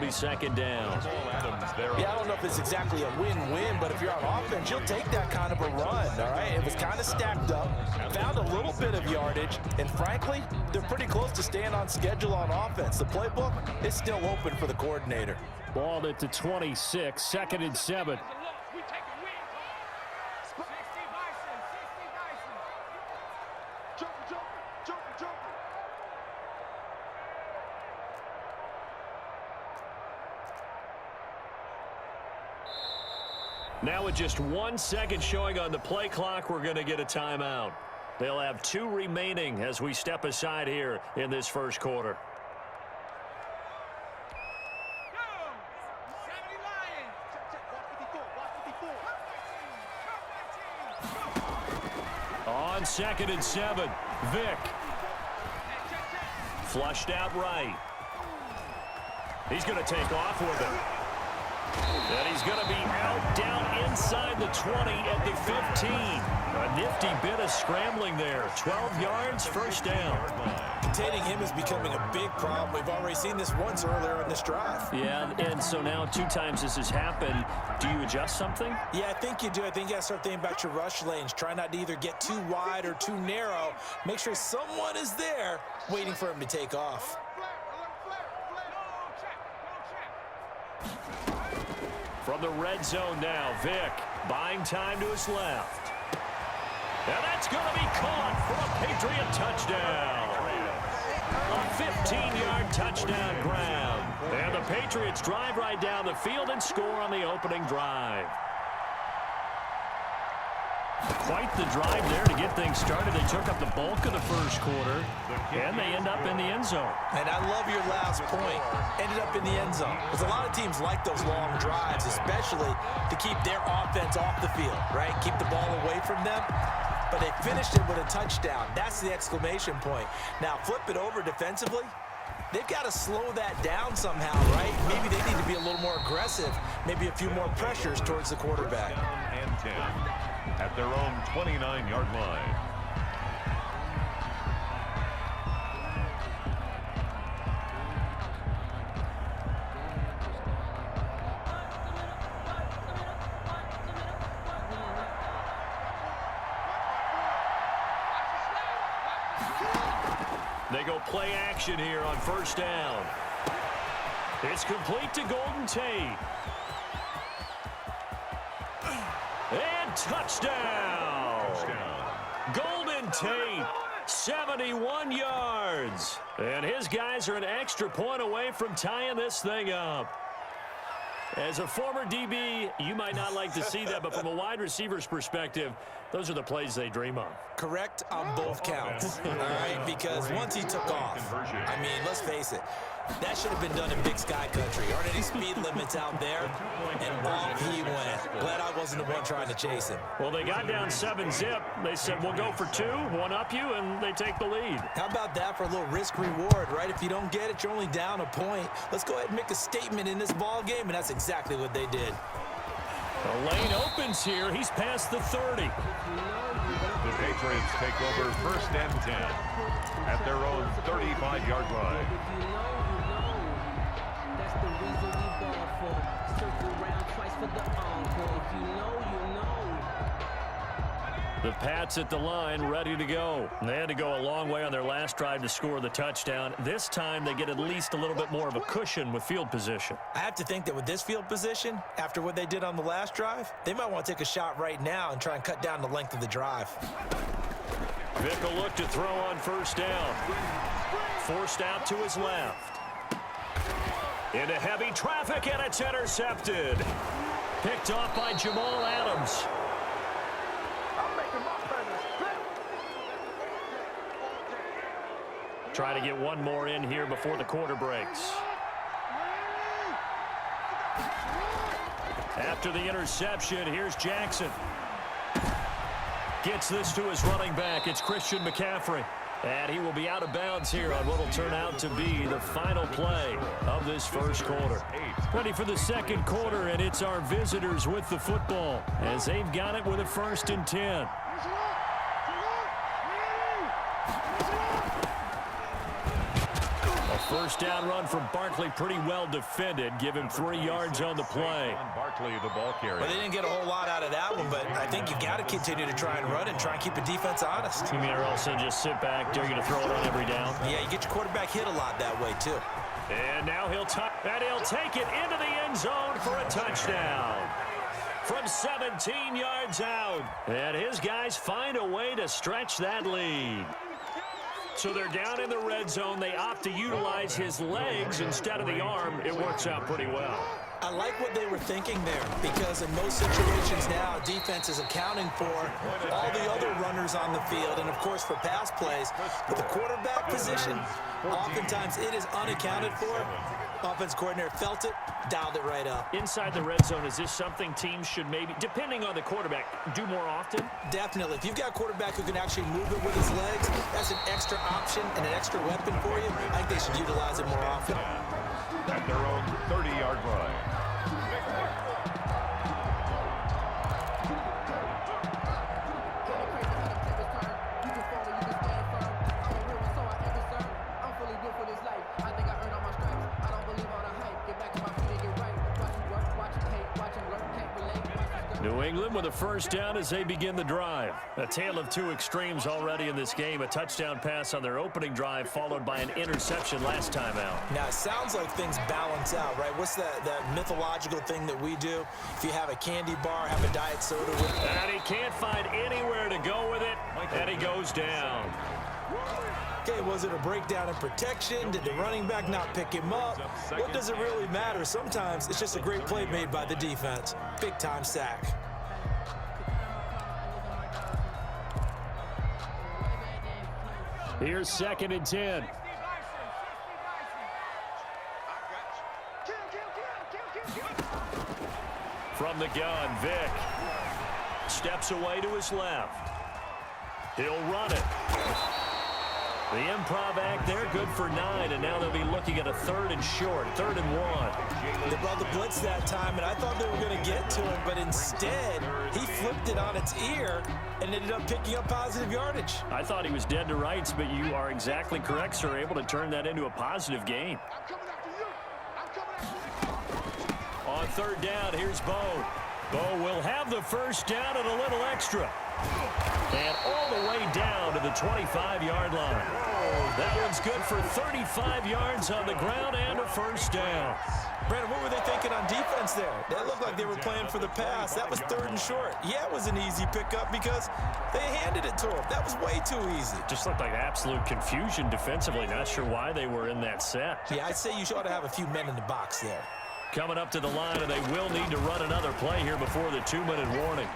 Be second down. Yeah, I don't know if it's exactly a win-win, but if you're on offense, you'll take that kind of a run, all right? It was kind of stacked up, found a little bit of yardage, and frankly, they're pretty close to staying on schedule on offense. The playbook is still open for the coordinator. Ball at the 26, 2nd and 7. Now with just 1 second showing on the play clock, we're going to get a timeout. They'll have 2 remaining as we step aside here in this first quarter. On 2nd and 7, Vick. Flushed out right. He's going to take off with it. And he's going to be out down inside the 20 at the 15. A nifty bit of scrambling there. 12 yards, first down. Containing him is becoming a big problem. We've already seen this once earlier in this drive. Yeah, and so now 2 times this has happened. Do you adjust something? Yeah, I think you do. I think you got to start thinking about your rush lanes. Try not to either get too wide or too narrow. Make sure someone is there waiting for him to take off. From the red zone now, Vick buying time to his left. And that's going to be caught for a Patriot touchdown. A 15-yard touchdown grab. And the Patriots drive right down the field and score on the opening drive. Quite the drive there to get things started. They took up the bulk of the first quarter, and they end up in the end zone. And I love your last point. Ended up in the end zone. Because a lot of teams like those long drives, especially to keep their offense off the field, right? Keep the ball away from them. But they finished it with a touchdown. That's the exclamation point. Now, flip it over defensively. They've got to slow that down somehow, right? Maybe they need to be a little more aggressive. Maybe a few more pressures towards the quarterback. And 10 at their own 29-yard line. They go play action here on first down. It's complete to Golden Tate. And touchdown. Golden Tate, 71 yards. And his guys are an extra point away from tying this thing up. As a former DB, you might not like to see that, but from a wide receiver's perspective, those are the plays they dream of. Correct on both counts, all right? Because once he took off, I mean, let's face it, that should have been done in Big Sky Country. Aren't any speed limits out there? And off he went. Glad I wasn't the one trying to chase him. Well, they got down 7-zip. They said, we'll go for 2, one up you, and they take the lead. How about that for a little risk-reward, right? If you don't get it, you're only down a point. Let's go ahead and make a statement in this ball game, and that's exactly what they did. The lane opens here. He's past the 30. The Patriots take over first and 10 at their own 35-yard line. That's the reason we ball for. Circle round twice for the encore. If you know, you know. The Pats at the line, ready to go. They had to go a long way on their last drive to score the touchdown. This time, they get at least a little bit more of a cushion with field position. I have to think that with this field position, after what they did on the last drive, they might want to take a shot right now and try and cut down the length of the drive. Vick will look to throw on first down. Forced out to his left. Into heavy traffic, and it's intercepted. Picked off by Jamal Adams. Try to get one more in here before the quarter breaks. After the interception, here's Jackson. Gets this to his running back. It's Christian McCaffrey. And he will be out of bounds here on what will turn out to be the final play of this first quarter. Ready for the second quarter, and it's our visitors with the football as they've got it with a 1st and 10. A First down run from Barkley, pretty well defended. Give him 3 yards on the play. Barkley, the ball carrier. Well, they didn't get a whole lot out of that one, but I think you got to continue to try and run and try and keep the defense honest. You mean also just sit back, dare you to throw it on every down? Yeah, you get your quarterback hit a lot that way, too. And now he'll take it into the end zone for a touchdown. From 17 yards out. And his guys find a way to stretch that lead. So they're down in the red zone. They opt to utilize his legs instead of the arm. It works out pretty well. I like what they were thinking there, because in most situations now, defense is accounting for all the other runners on the field and, of course, for pass plays. But the quarterback position, oftentimes it is unaccounted for. Offense coordinator felt it, dialed it right up. Inside the red zone, is this something teams should maybe, depending on the quarterback, do more often? Definitely. If you've got a quarterback who can actually move it with his legs, that's an extra option and an extra weapon for you. I think they should utilize it more often. At their own 30-yard line. New England with a first down as they begin the drive. A tale of two extremes already in this game. A touchdown pass on their opening drive followed by an interception last time out. Now, it sounds like things balance out, right? What's that mythological thing that we do? If you have a candy bar, have a diet soda with it. And he can't find anywhere to go with it, and he goes down. Okay, was it a breakdown in protection? Did the running back not pick him up? What does it really matter? Sometimes it's just a great play made by the defense. Big-time sack. Here's 2nd and 10. From the gun, Vick steps away to his left. He'll run it. The improv act there, good for 9, and now they'll be looking at a 3rd and short, 3rd and 1. They brought the blitz that time, and I thought they were going to get to him, but instead, he flipped it on its ear and ended up picking up positive yardage. I thought he was dead to rights, but you are exactly correct, sir, able to turn that into a positive gain. On 3rd down, here's Bo. Bo will have the first down and a little extra. And all the way down to the 25-yard line. That one's good for 35 yards on the ground and a first down. Brandon, what were they thinking on defense there? That looked like they were playing for the pass. That was 3rd and short. Yeah, it was an easy pickup because they handed it to him. That was way too easy. Just looked like absolute confusion defensively. Not sure why they were in that set. Yeah, I'd say you ought to have a few men in the box there. Coming up to the line, and they will need to run another play here before the 2-minute warning.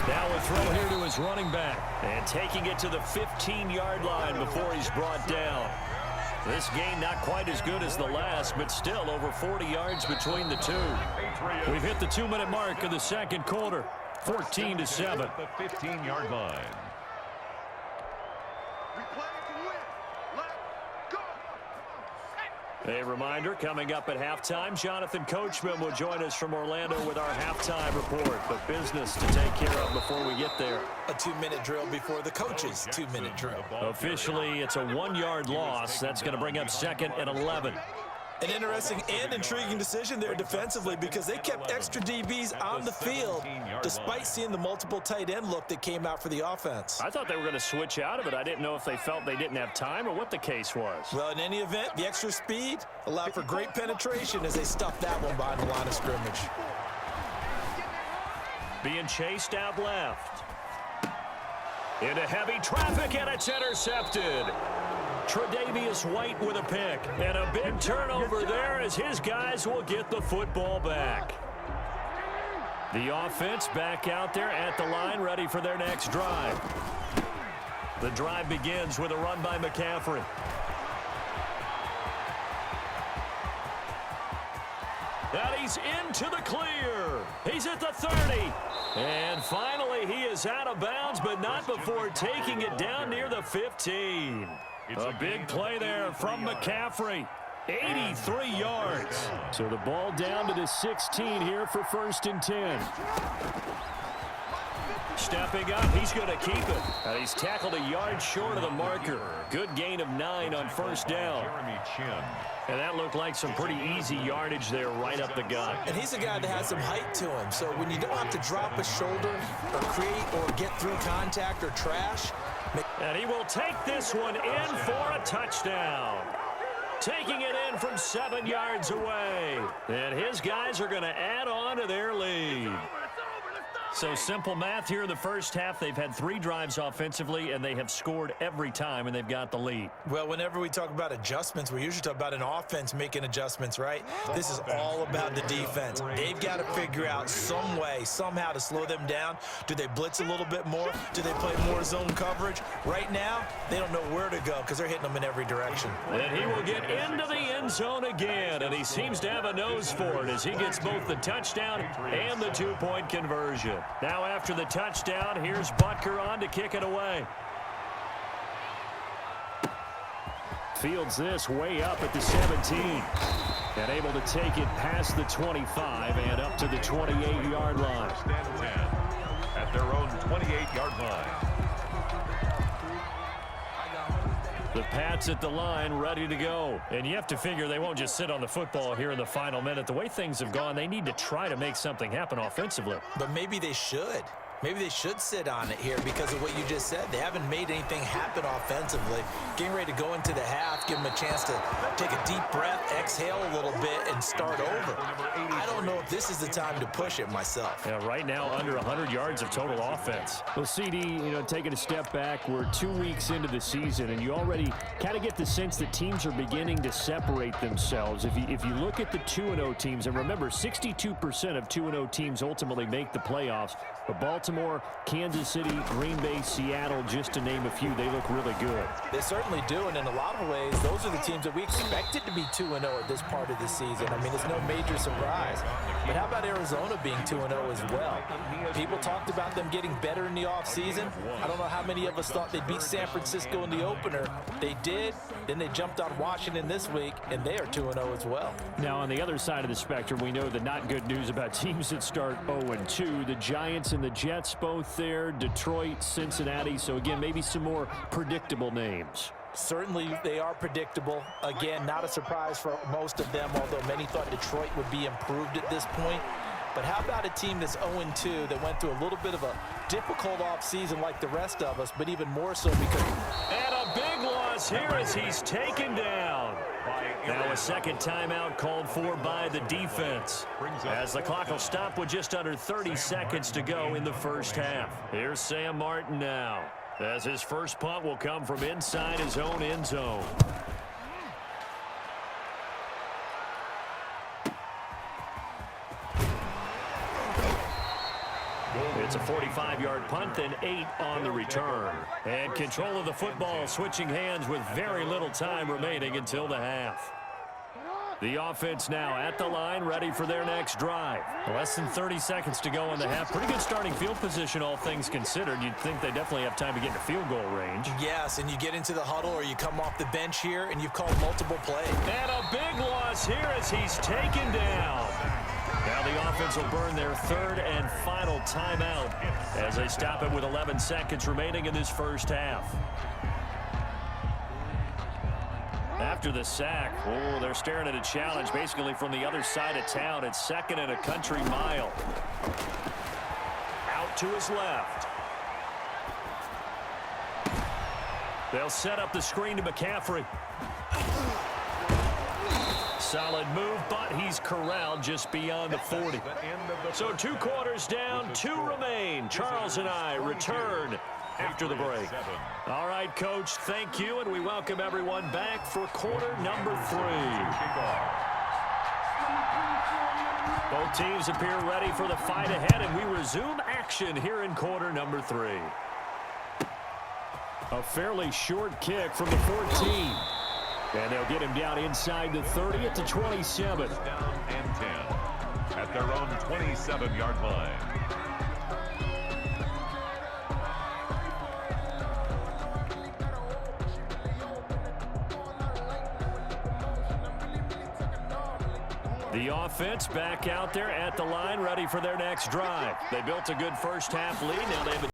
Now a throw here to his running back. And taking it to the 15-yard line before he's brought down. This game not quite as good as the last, but still over 40 yards between the two. We've hit the 2-minute mark of the second quarter. 14-7. The 15-yard line. A reminder, coming up at halftime, Jonathan Coachman will join us from Orlando with our halftime report. But business to take care of before we get there. A 2-minute drill before the coach's 2-minute drill. Officially, it's a 1-yard loss. That's going to bring up 2nd and 11. An interesting and intriguing decision there defensively because they kept extra DBs on the field despite seeing the multiple tight end look that came out for the offense. I thought they were going to switch out of it. I didn't know if they felt they didn't have time or what the case was. Well, in any event, the extra speed allowed for great penetration as they stuffed that one behind the line of scrimmage. Being chased out left. Into heavy traffic, and it's intercepted. Tre'Davious White with a pick. And a big turnover there as his guys will get the football back. The offense back out there at the line, ready for their next drive. The drive begins with a run by McCaffrey. And he's into the clear. He's at the 30. And finally, he is out of bounds, but not before taking it down near the 15. A big play there from McCaffrey. 83 yards. So the ball down to the 16 here for 1st and 10. Stepping up, he's going to keep it. And he's tackled a yard short of the marker. Good gain of 9 on first down. Jeremy Chin. And that looked like some pretty easy yardage there right up the gut. And he's a guy that has some height to him. So when you don't have to drop a shoulder or create or get through contact or trash. And he will take this one in for a touchdown. Taking it in from 7 yards away. And his guys are going to add on to their lead. So simple math here in the first half. They've had 3 drives offensively, and they have scored every time, and they've got the lead. Well, whenever we talk about adjustments, we usually talk about an offense making adjustments, right? This is all about the defense. They've got to figure out some way, somehow to slow them down. Do they blitz a little bit more? Do they play more zone coverage? Right now, they don't know where to go because they're hitting them in every direction. And he will get into the end zone again, and he seems to have a nose for it as he gets both the touchdown and the 2-point conversion. Now after the touchdown, here's Butker on to kick it away. Fields this way up at the 17. And able to take it past the 25 and up to the 28-yard line. First and 10 at their own 28-yard line. The Pats at the line, ready to go. And you have to figure they won't just sit on the football here in the final minute. The way things have gone, they need to try to make something happen offensively. But maybe they should. Maybe they should sit on it here because of what you just said. They haven't made anything happen offensively. Getting ready to go into the half, give them a chance to take a deep breath, exhale a little bit, and start over. I don't know if this is the time to push it myself. Yeah, right now under 100 yards of total offense. Well, CD, taking a step back, we're 2 weeks into the season, and you already kind of get the sense that teams are beginning to separate themselves. If you look at the 2-0 teams, and remember, 62% of 2-0 teams ultimately make the playoffs, but Baltimore, Kansas City, Green Bay, Seattle, just to name a few, they look really good. They certainly do, and in a lot of ways, those are the teams that we expected to be 2-0 at this part of the season. I mean, it's no major surprise. But how about Arizona being 2-0 as well? People talked about them getting better in the offseason. I don't know how many of us thought they'd beat San Francisco in the opener. They did. Then they jumped on Washington this week, and they are 2-0 as well. Now, on the other side of the spectrum, we know the not good news about teams that start 0-2. The Giants and the Jets both there, Detroit, Cincinnati. So, again, maybe some more predictable names. Certainly, they are predictable. Again, not a surprise for most of them, although many thought Detroit would be improved at this point. But how about a team that's 0-2 that went through a little bit of a difficult offseason like the rest of us, but even more so because... And a big loss here as he's taken down. Now a second timeout called for by the defense, as the clock will stop with just under 30 seconds to go in the first half. Here's Sam Martin now, as his first punt will come from inside his own end zone. It's a 45-yard punt, then 8 on the return. And control of the football switching hands with very little time remaining until the half. The offense now at the line, ready for their next drive. Less than 30 seconds to go in the half. Pretty good starting field position, all things considered. You'd think they definitely have time to get into field goal range. Yes, and you get into the huddle or you come off the bench here and you've called multiple plays. And a big loss here as he's taken down. Now the offense will burn their third and final timeout as they stop it with 11 seconds remaining in this first half. After the sack, they're staring at a challenge basically from the other side of town. It's 2nd and a country mile. Out to his left. They'll set up the screen to McCaffrey. Solid move, but he's corralled just beyond the 40. So 2 quarters down, 2 remain. Charles and I return after the break. All right, Coach, thank you, and we welcome everyone back for quarter number 3. Both teams appear ready for the fight ahead, and we resume action here in quarter number 3. A fairly short kick from the 14. And they'll get him down inside the 30 at the 27. Down and 10 at their own 27-yard line. The offense back out there at the line, ready for their next drive. They built a good first half lead. Now they have a